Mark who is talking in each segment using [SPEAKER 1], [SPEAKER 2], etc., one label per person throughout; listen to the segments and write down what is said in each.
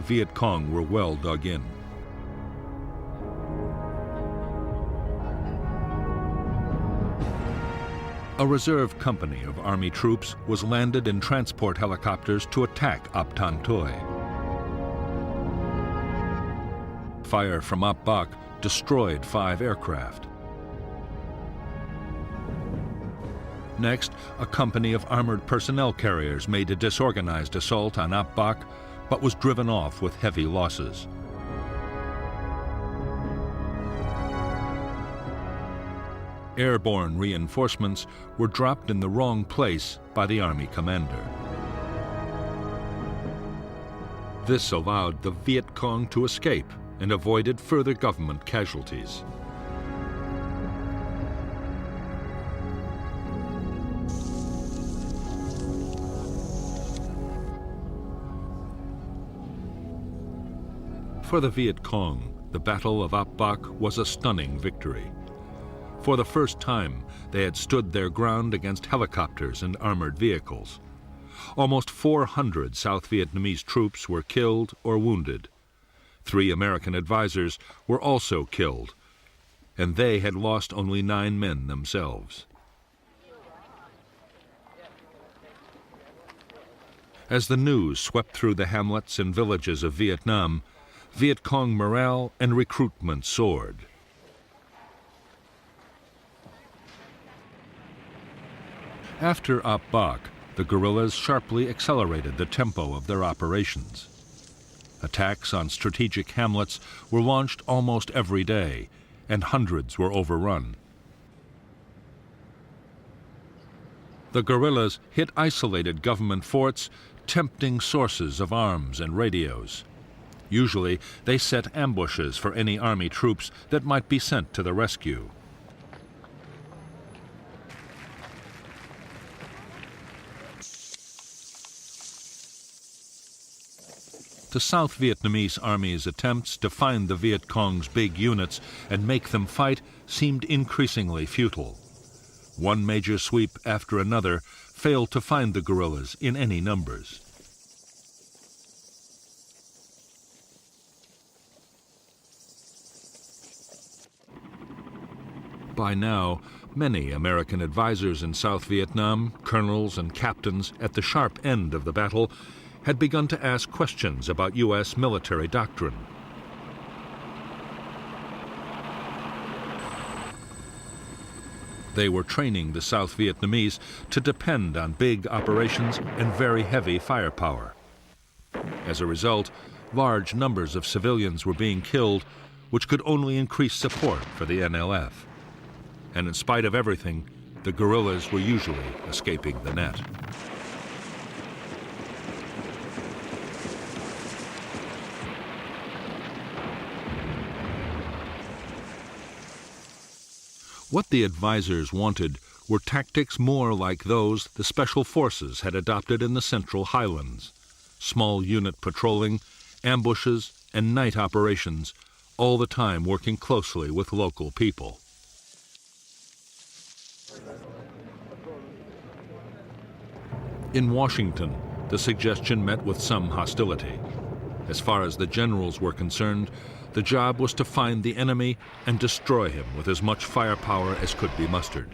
[SPEAKER 1] Viet Cong were well dug in. A reserve company of army troops was landed in transport helicopters to attack Ap Tan Toi. Fire from Ap Bak destroyed 5 aircraft. Next, a company of armored personnel carriers made a disorganized assault on Ap Bak, but was driven off with heavy losses. Airborne reinforcements were dropped in the wrong place by the army commander. This allowed the Viet Cong to escape and avoided further government casualties. For the Viet Cong, the Battle of Ap Bak was a stunning victory. For the first time, they had stood their ground against helicopters and armored vehicles. Almost 400 South Vietnamese troops were killed or wounded. 3 American advisors were also killed, and they had lost only 9 men themselves. As the news swept through the hamlets and villages of Vietnam, Viet Cong morale and recruitment soared. After Ap Bak, the guerrillas sharply accelerated the tempo of their operations. Attacks on strategic hamlets were launched almost every day, and hundreds were overrun. The guerrillas hit isolated government forts, tempting sources of arms and radios. Usually, they set ambushes for any army troops that might be sent to the rescue. The South Vietnamese Army's attempts to find the Viet Cong's big units and make them fight seemed increasingly futile. One major sweep after another failed to find the guerrillas in any numbers. By now, many American advisors in South Vietnam, colonels and captains at the sharp end of the battle, had begun to ask questions about U.S. military doctrine. They were training the South Vietnamese to depend on big operations and very heavy firepower. As a result, large numbers of civilians were being killed, which could only increase support for the NLF. And in spite of everything, the guerrillas were usually escaping the net. What the advisors wanted were tactics more like those the Special Forces had adopted in the Central Highlands: small unit patrolling, ambushes, and night operations, all the time working closely with local people. In Washington, the suggestion met with some hostility. As far as the generals were concerned, the job was to find the enemy and destroy him with as much firepower as could be mustered.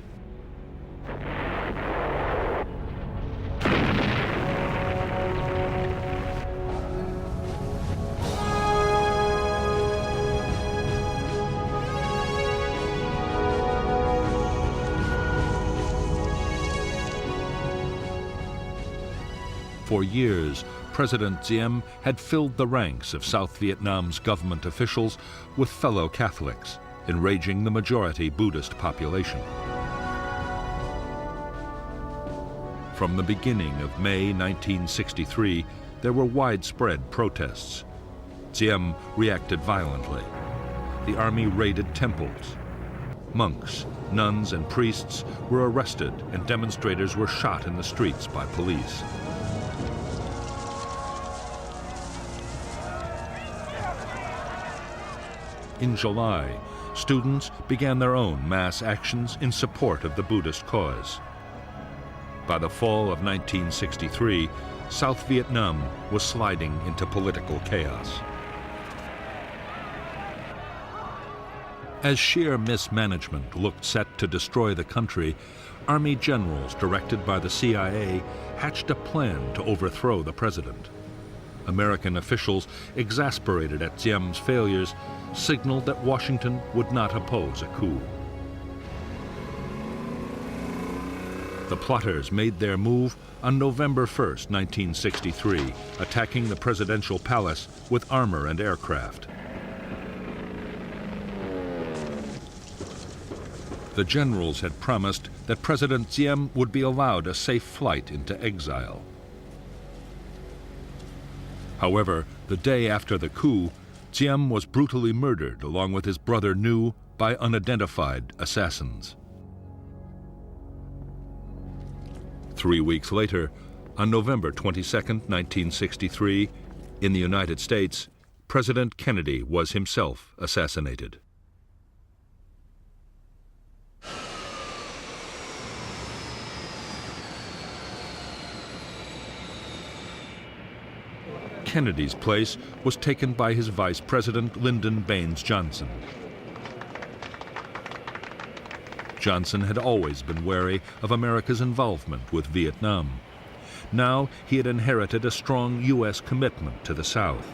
[SPEAKER 1] For years, President Diem had filled the ranks of South Vietnam's government officials with fellow Catholics, enraging the majority Buddhist population. From the beginning of May 1963, there were widespread protests. Diem reacted violently. The army raided temples. Monks, nuns, and priests were arrested, and demonstrators were shot in the streets by police. In July, students began their own mass actions in support of the Buddhist cause. By the fall of 1963, South Vietnam was sliding into political chaos. As sheer mismanagement looked set to destroy the country, Army generals directed by the CIA hatched a plan to overthrow the president. American officials, exasperated at Diem's failures, signaled that Washington would not oppose a coup. The plotters made their move on November 1st, 1963, attacking the presidential palace with armor and aircraft. The generals had promised that President Diem would be allowed a safe flight into exile. However, the day after the coup, Diem was brutally murdered along with his brother Nhu by unidentified assassins. 3 weeks later, on November 22, 1963, in the United States, President Kennedy was himself assassinated. Kennedy's place was taken by his vice president, Lyndon Baines Johnson. Johnson had always been wary of America's involvement with Vietnam. Now he had inherited a strong U.S. commitment to the South.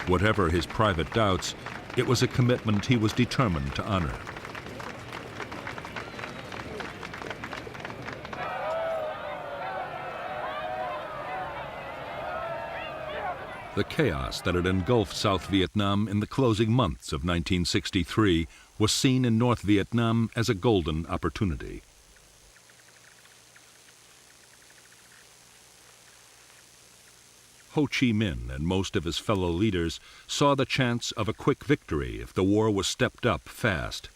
[SPEAKER 1] Whatever his private doubts, it was a commitment he was determined to honor. The chaos that had engulfed South Vietnam in the closing months of 1963 was seen in North Vietnam as a golden opportunity. Ho Chi Minh and most of his fellow leaders saw the chance of a quick victory if the war was stepped up fast.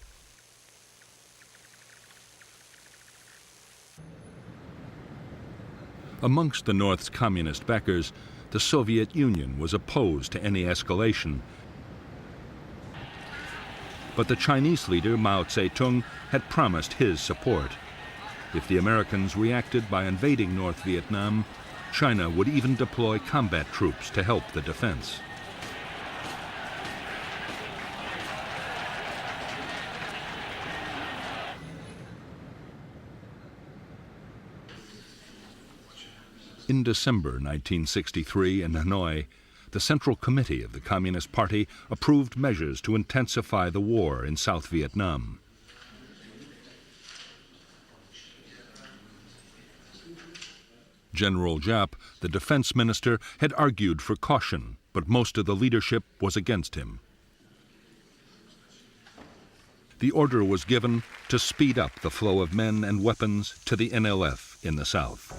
[SPEAKER 1] Amongst the North's communist backers, the Soviet Union was opposed to any escalation. But the Chinese leader, Mao Zedong, had promised his support. If the Americans reacted by invading North Vietnam, China would even deploy combat troops to help the defense. In December 1963 in Hanoi, the Central Committee of the Communist Party approved measures to intensify the war in South Vietnam. General Giap, the defense minister, had argued for caution, but most of the leadership was against him. The order was given to speed up the flow of men and weapons to the NLF in the South.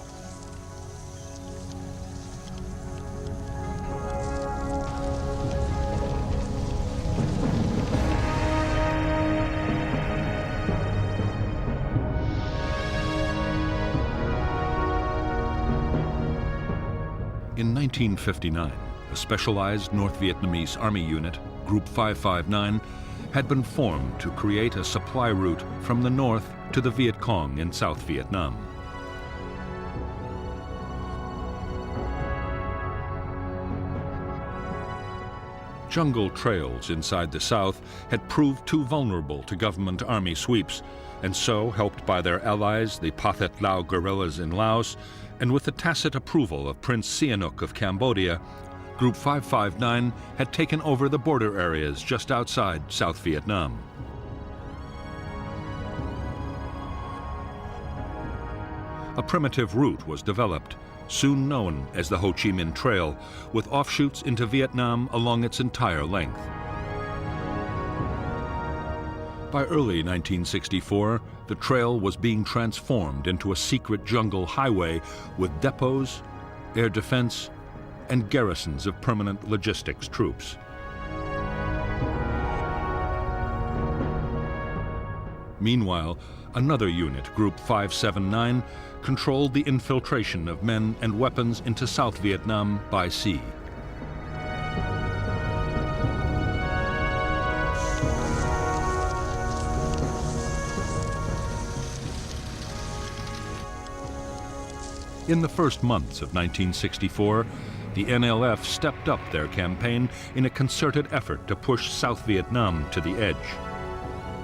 [SPEAKER 1] In 1959, a specialized North Vietnamese Army unit, Group 559, had been formed to create a supply route from the north to the Viet Cong in South Vietnam. Jungle trails inside the South had proved too vulnerable to government army sweeps, and so, helped by their allies, the Pathet Lao guerrillas in Laos, and with the tacit approval of Prince Sihanouk of Cambodia, Group 559 had taken over the border areas just outside South Vietnam. A primitive route was developed, soon known as the Ho Chi Minh Trail, with offshoots into Vietnam along its entire length. By early 1964, the trail was being transformed into a secret jungle highway with depots, air defense, and garrisons of permanent logistics troops. Meanwhile, another unit, Group 579, controlled the infiltration of men and weapons into South Vietnam by sea. In the first months of 1964, the NLF stepped up their campaign in a concerted effort to push South Vietnam to the edge.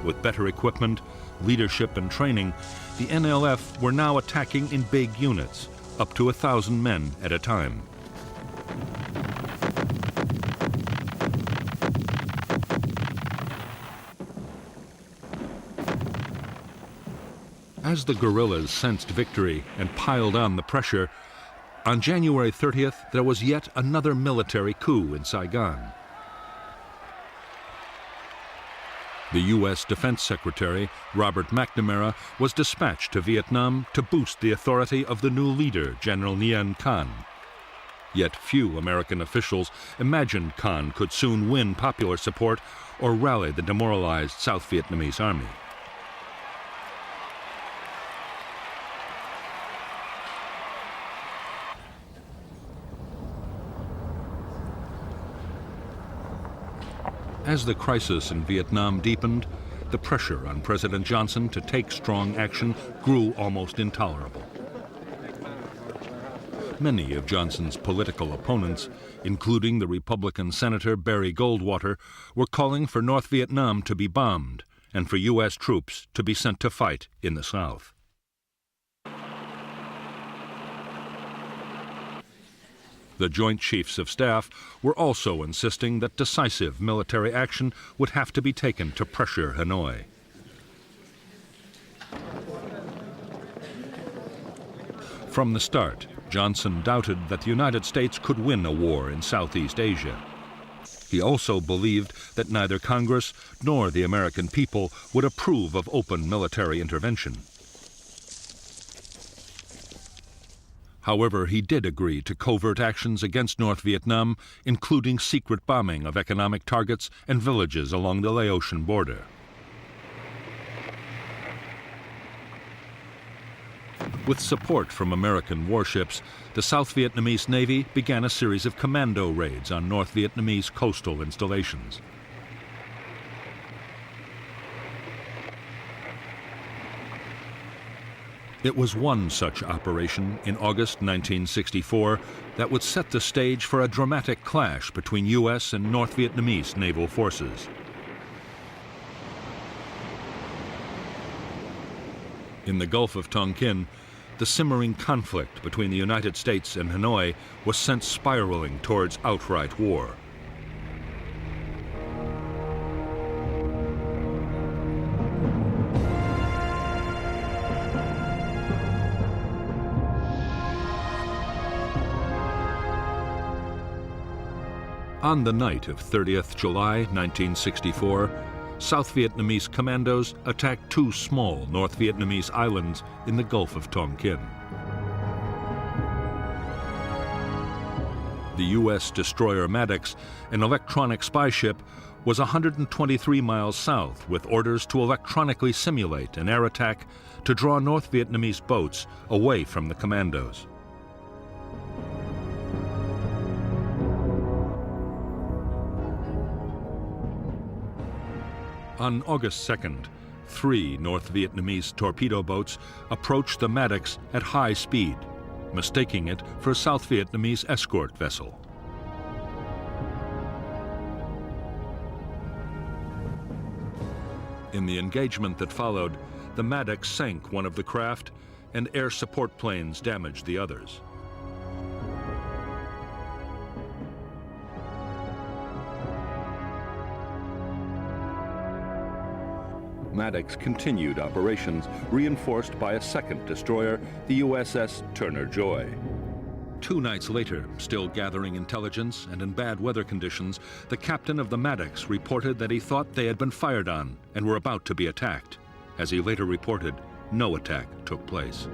[SPEAKER 1] With better equipment, leadership, and training, the NLF were now attacking in big units, up to 1,000 men at a time. As the guerrillas sensed victory and piled on the pressure, on January 30th, there was yet another military coup in Saigon. The U.S. Defense Secretary, Robert McNamara, was dispatched to Vietnam to boost the authority of the new leader, General Nguyen Thanh. Yet few American officials imagined Thanh could soon win popular support or rally the demoralized South Vietnamese army. As the crisis in Vietnam deepened, the pressure on President Johnson to take strong action grew almost intolerable. Many of Johnson's political opponents, including the Republican Senator Barry Goldwater, were calling for North Vietnam to be bombed and for U.S. troops to be sent to fight in the South. The Joint Chiefs of Staff were also insisting that decisive military action would have to be taken to pressure Hanoi. From the start, Johnson doubted that the United States could win a war in Southeast Asia. He also believed that neither Congress nor the American people would approve of open military intervention. However, he did agree to covert actions against North Vietnam, including secret bombing of economic targets and villages along the Laotian border. With support from American warships, the South Vietnamese Navy began a series of commando raids on North Vietnamese coastal installations. It was one such operation in August 1964 that would set the stage for a dramatic clash between U.S. and North Vietnamese naval forces. In the Gulf of Tonkin, the simmering conflict between the United States and Hanoi was sent spiraling towards outright war. On the night of 30th July 1964, South Vietnamese commandos attacked two small North Vietnamese islands in the Gulf of Tonkin. The U.S. destroyer Maddox, an electronic spy ship, was 123 miles south with orders to electronically simulate an air attack to draw North Vietnamese boats away from the commandos. On August 2nd, 3 North Vietnamese torpedo boats approached the Maddox at high speed, mistaking it for a South Vietnamese escort vessel. In the engagement that followed, the Maddox sank one of the craft and air support planes damaged the others. Maddox continued operations, reinforced by a second destroyer, the USS Turner Joy. 2 nights later, still gathering intelligence and in bad weather conditions, the captain of the Maddox reported that he thought they had been fired on and were about to be attacked. As he later reported, no attack took place.